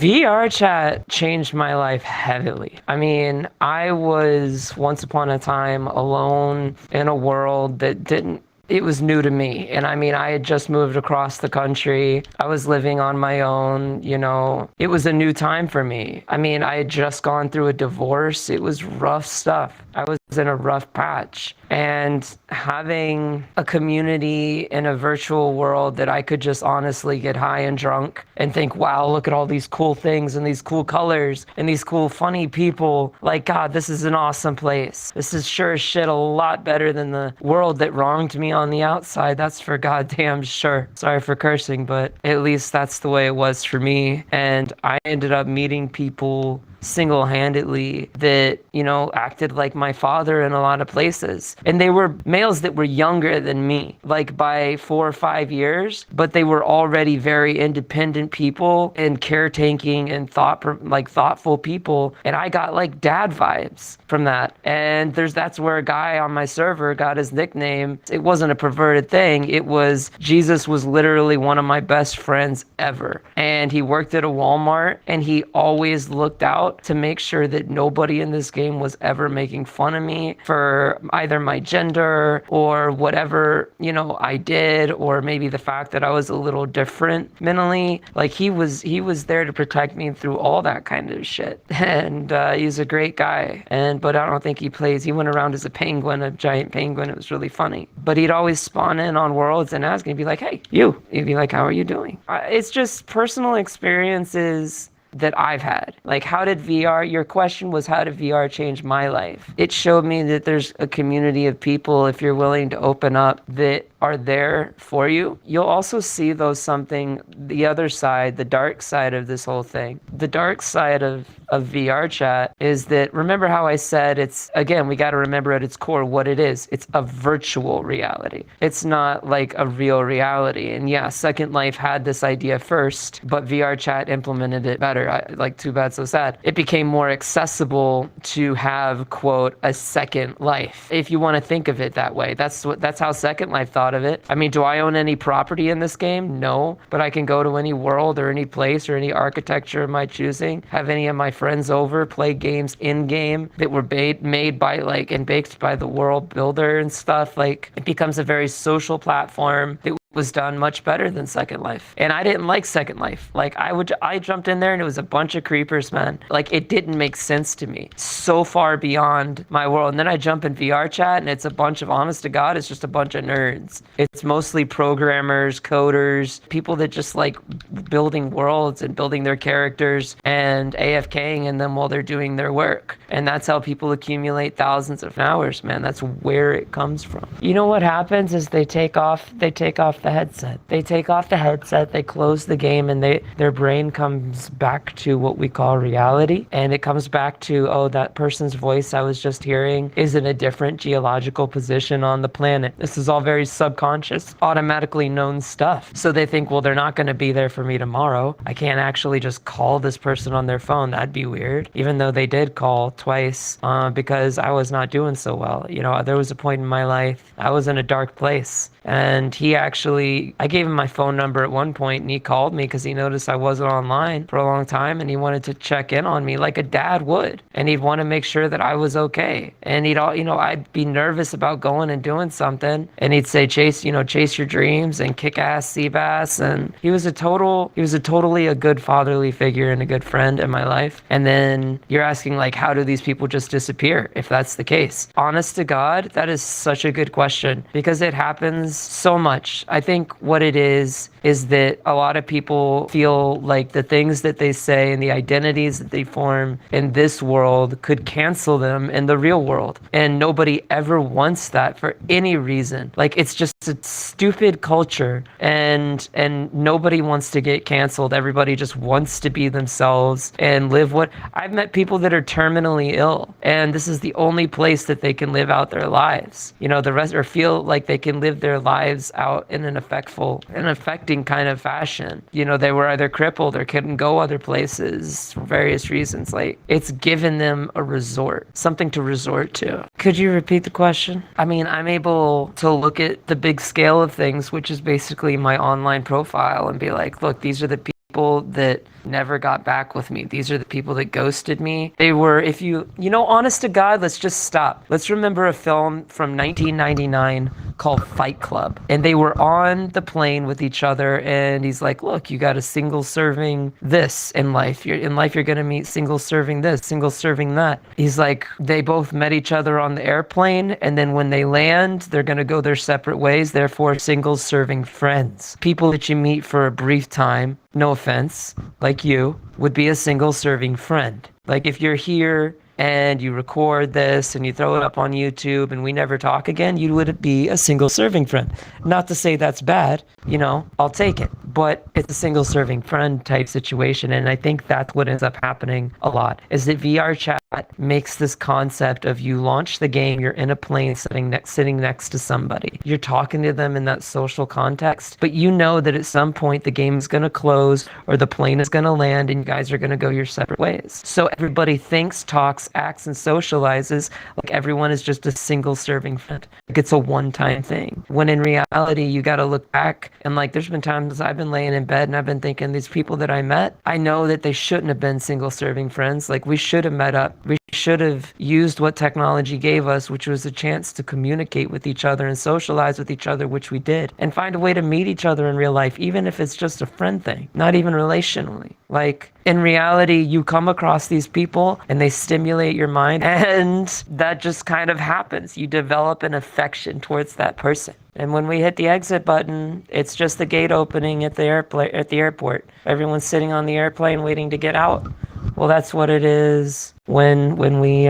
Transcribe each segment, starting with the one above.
VR chat changed my life heavily. I mean, I was once upon a time alone in a world that didn't it was new to me. And I mean, I had just moved across the country. I was living on my own, It was a new time for me. I mean, I had just gone through a divorce. It was rough stuff. I was in a rough patch. And having a community in a virtual world that I could just honestly get high and drunk and think, wow, look at all these cool things and these cool colors and these cool funny people. Like, God, this is an awesome place. This is sure as shit a lot better than the world that wronged me on the outside. That's for goddamn sure. Sorry for cursing, but at least that's the way it was for me. And I ended up meeting people single-handedly that, acted like my father in a lot of places. And they were males that were younger than me, like by 4 or 5 years, but they were already very independent people and caretaking and thoughtful people. And I got like dad vibes from that. And that's where a guy on my server got his nickname. It wasn't a perverted thing. It was Jesus was literally one of my best friends ever. And he worked at a Walmart and he always looked out to make sure that nobody in this game was ever making fun of me for either my gender or whatever, I did, or maybe the fact that I was a little different mentally. Like he was there to protect me through all that kind of shit. And he's a great guy. But I don't think he went around as a penguin, a giant penguin. It was really funny. But he'd always spawn in on worlds and ask me, he'd be like, hey, you. He'd be like, how are you doing? It's just personal experiences that I've had. Like, your question was, how did VR change my life? It showed me that there's a community of people, if you're willing to open up, that are there for you. You'll also see the other side, the dark side of this whole thing. The dark side of VR chat is that, remember how I said we got to remember at its core what it is. It's a virtual reality. It's not like a real reality. And yeah, Second Life had this idea first, but VR chat implemented it better. Too bad, so sad. It became more accessible to have, quote, a second life. If you want to think of it that way, that's how Second Life thought of it. I mean, do I own any property in this game? No, but I can go to any world or any place or any architecture of my choosing, have any of my friends over, play games in game that were made by and baked by the world builder and stuff. Like, it becomes a very social platform that was done much better than Second Life. And I didn't like Second Life. I jumped in there and it was a bunch of creepers, man. It didn't make sense to me. So far beyond my world. And then I jump in VR chat and it's a bunch of, honest to God, it's just a bunch of nerds. It's mostly programmers, coders, people that just like building worlds and building their characters and AFKing in them while they're doing their work. And that's how people accumulate thousands of hours, man. That's where it comes from. You know what happens is they take off the headset. They take off the headset, they close the game, and their brain comes back to what we call reality. And it comes back to, oh, that person's voice I was just hearing is in a different geological position on the planet. This is all very subconscious, automatically known stuff. So they think, well, they're not going to be there for me tomorrow. I can't actually just call this person on their phone. That'd be weird. Even though they did call twice because I was not doing so well. There was a point in my life, I was in a dark place. And I gave him my phone number at one point and he called me because he noticed I wasn't online for a long time and he wanted to check in on me like a dad would. And he'd want to make sure that I was okay. And I'd be nervous about going and doing something. And he'd say, chase your dreams and kick ass sea bass. And he was totally a good fatherly figure and a good friend in my life. And then you're asking, how do these people just disappear if that's the case? Honest to God, that is such a good question because it happens so much. I think what it is that a lot of people feel like the things that they say and the identities that they form in this world could cancel them in the real world. And nobody ever wants that for any reason. It's just a stupid culture and nobody wants to get canceled. Everybody just wants to be themselves and live I've met people that are terminally ill and this is the only place that they can live out their lives. The rest or feel like they can live their lives out in an affecting kind of fashion. They were either crippled or couldn't go other places for various reasons. It's given them a resort, something to resort to. Could you repeat the question? I mean, I'm able to look at the big scale of things, which is basically my online profile, and be like, look, these are the people that never got back with me. These are the people that ghosted me. They were, if honest to God, let's just stop. Let's remember a film from 1999 called Fight Club. And they were on the plane with each other, and he's like, look, you got a single serving this in life. You're going to meet single serving this, single serving that. He's like, they both met each other on the airplane, and then when they land, they're going to go their separate ways. Therefore, single serving friends. People that you meet for a brief time, no offense, like you, would be a single serving friend. Like if you're here and you record this and you throw it up on YouTube and we never talk again, you would be a single serving friend. Not to say that's bad, I'll take it. But it's a single serving friend type situation. And I think that's what ends up happening a lot, is that VR chat makes this concept of you launch the game, you're in a plane sitting next to somebody. You're talking to them in that social context, but you know that at some point the game is going to close or the plane is going to land and you guys are going to go your separate ways. So everybody thinks, talks, acts, and socializes like everyone is just a single serving friend. Like it's a one-time thing. When in reality, you got to look back and like there's been times I've been laying in bed and I've been thinking these people that I met, I know that they shouldn't have been single serving friends. Like we should have met up. We should have used what technology gave us, which was a chance to communicate with each other and socialize with each other, which we did, and find a way to meet each other in real life, even if it's just a friend thing, not even relationally. Like in reality, you come across these people and they stimulate your mind, and that just kind of happens. You develop an affection towards that person. And when we hit the exit button, it's just the gate opening at the airport. Everyone's sitting on the airplane waiting to get out. Well, that's what it is when we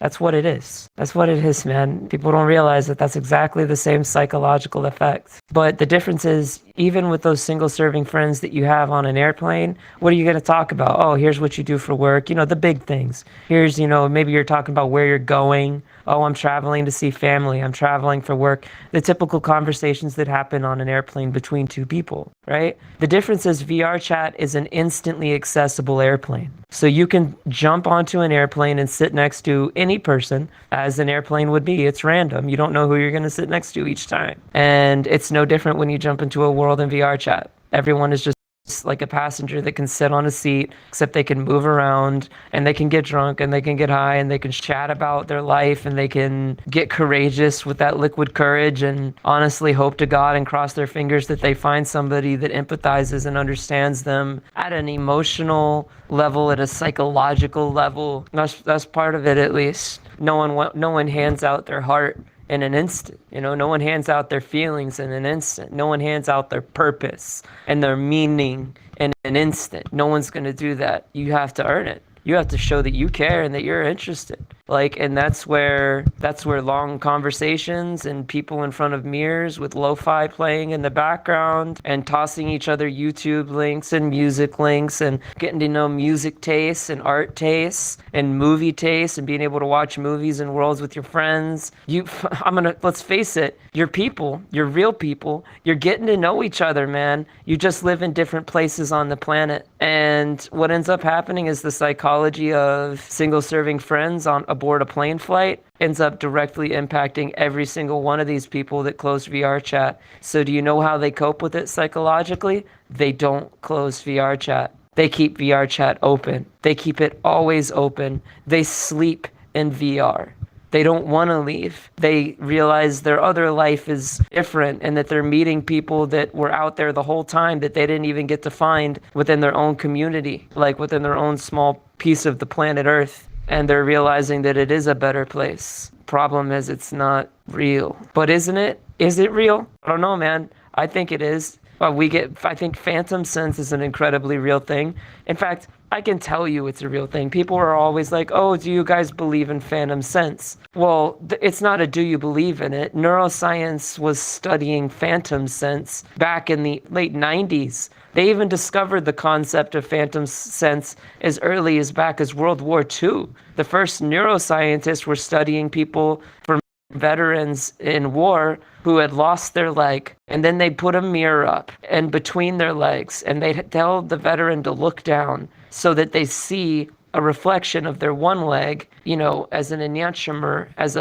that's what it is. That's what it is, man. People don't realize that that's exactly the same psychological effect. But the difference is, even with those single serving friends that you have on an airplane, what are you going to talk about? Oh, here's what you do for work. The big things. Here's, maybe you're talking about where you're going. Oh, I'm traveling to see family. I'm traveling for work. The typical conversations that happen on an airplane between two people, right? The difference is VR chat is an instantly accessible airplane. So you can jump onto an airplane and sit next to any person, as an airplane would be. It's random. You don't know who you're going to sit next to each time. And it's no different when you jump into a world in VR chat. Everyone is just like a passenger that can sit on a seat, except they can move around and they can get drunk and they can get high and they can chat about their life and they can get courageous with that liquid courage and honestly hope to God and cross their fingers that they find somebody that empathizes and understands them at an emotional level, at a psychological level. That's part of it, at least. No one hands out their heart in an instant. No one hands out their feelings in an instant. No one hands out their purpose and their meaning in an instant. No one's going to do that. You have to earn it. You have to show that you care and that you're interested. And that's where long conversations and people in front of mirrors with lo-fi playing in the background and tossing each other YouTube links and music links and getting to know music tastes and art tastes and movie tastes and being able to watch movies and worlds with your friends. Let's face it, you're people, you're real people. You're getting to know each other, man. You just live in different places on the planet. And what ends up happening is the psychology of single serving friends aboard a plane flight ends up directly impacting every single one of these people that close VR chat. So do you know how they cope with it psychologically? They don't close VR chat. They keep VR chat open. They keep it always open. They sleep in VR. They don't want to leave. They realize their other life is different and that they're meeting people that were out there the whole time that they didn't even get to find within their own community, like within their own small piece of the planet Earth. And they're realizing that it is a better place. Problem is, it's not real. But isn't it? Is it real? I don't know, man. I think it is. I think phantom sense is an incredibly real thing. In fact, I can tell you it's a real thing. People are always like, oh, do you guys believe in phantom sense? Well, it's not a do you believe in it. Neuroscience was studying phantom sense back in the late 90s. They even discovered the concept of phantom sense as early as back as World War II. The first neuroscientists were studying people from veterans in war who had lost their leg, and then they'd put a mirror up and between their legs, and they'd tell the veteran to look down so that they see a reflection of their one leg, as an enantiomer, as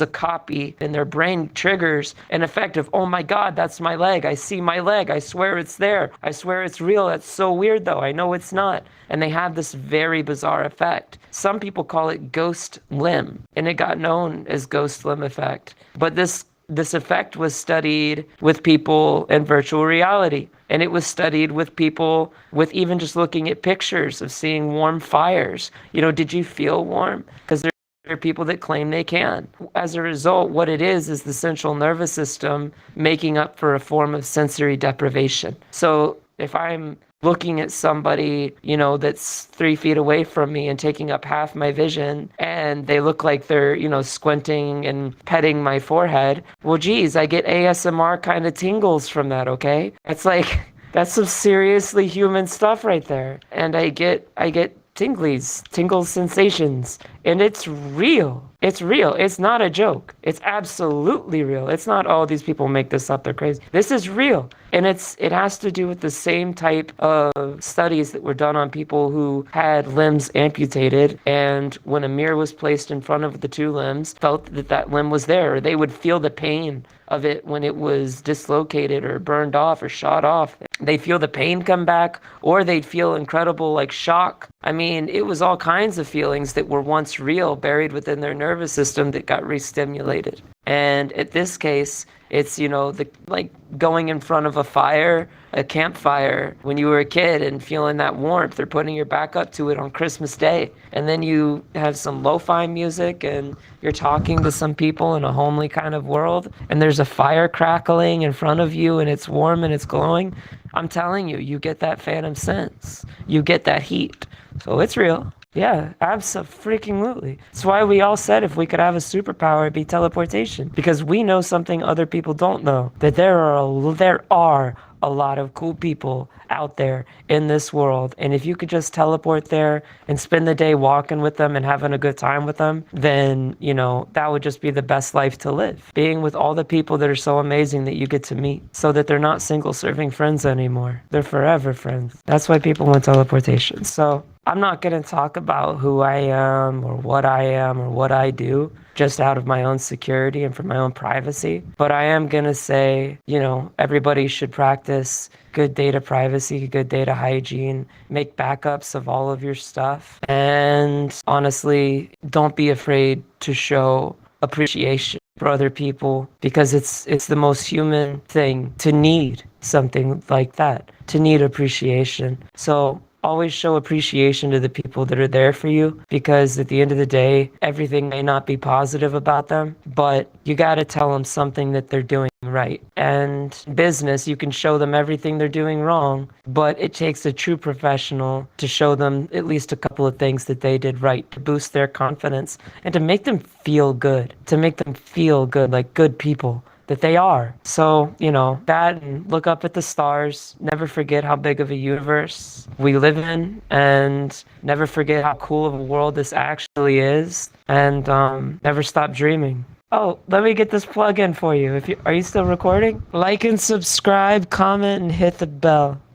a copy, and their brain triggers an effect of, oh my God, that's my leg. I see my leg. I swear it's there. I swear it's real. That's so weird though. I know it's not. And they have this very bizarre effect. Some people call it ghost limb, and it got known as ghost limb effect. But this effect was studied with people in virtual reality. And it was studied with people with even just looking at pictures of seeing warm fires. Did you feel warm? Because there are people that claim they can. As a result, what it is the central nervous system making up for a form of sensory deprivation. So if I'm looking at somebody, that's 3 feet away from me and taking up half my vision, and they look like they're, squinting and petting my forehead, well, geez, I get ASMR kind of tingles from that, okay? It's like, that's some seriously human stuff right there. And I get tingle sensations, and it's real. It's real. It's not a joke. It's absolutely real. It's not, oh, these people make this up, they're crazy. This is real. And it has to do with the same type of studies that were done on people who had limbs amputated, and when a mirror was placed in front of the 2 limbs, felt that limb was there, or they would feel the pain of it when it was dislocated or burned off or shot off. They'd feel the pain come back, or they'd feel incredible shock. I mean, it was all kinds of feelings that were once real, buried within their nervous system, that got re-stimulated. And in this case, it's, going in front of a fire, a campfire, when you were a kid and feeling that warmth, or putting your back up to it on Christmas Day. And then you have some lo-fi music and you're talking to some people in a homely kind of world, and there's a fire crackling in front of you and it's warm and it's glowing. I'm telling you, you get that phantom sense. You get that heat. So it's real. Yeah, absolutely. That's why we all said if we could have a superpower, it'd be teleportation. Because we know something other people don't know. That there are a lot of cool people out there in this world. And if you could just teleport there and spend the day walking with them and having a good time with them, then, that would just be the best life to live. Being with all the people that are so amazing that you get to meet, so that they're not single serving friends anymore. They're forever friends. That's why people want teleportation. So I'm not going to talk about who I am or what I do, just out of my own security and for my own privacy. But I am going to say, everybody should practice good data privacy, good data hygiene, make backups of all of your stuff. And honestly, don't be afraid to show appreciation for other people, because it's the most human thing to need something like that, to need appreciation. So always show appreciation to the people that are there for you, because at the end of the day, everything may not be positive about them, but you got to tell them something that they're doing right. And business, you can show them everything they're doing wrong, but it takes a true professional to show them at least a couple of things that they did right, to boost their confidence and to make them feel good, like good people that they are. So, that, and look up at the stars, never forget how big of a universe we live in, and never forget how cool of a world this actually is, and never stop dreaming. Oh, let me get this plug in for you. Are you still recording? Like and subscribe, comment, and hit the bell.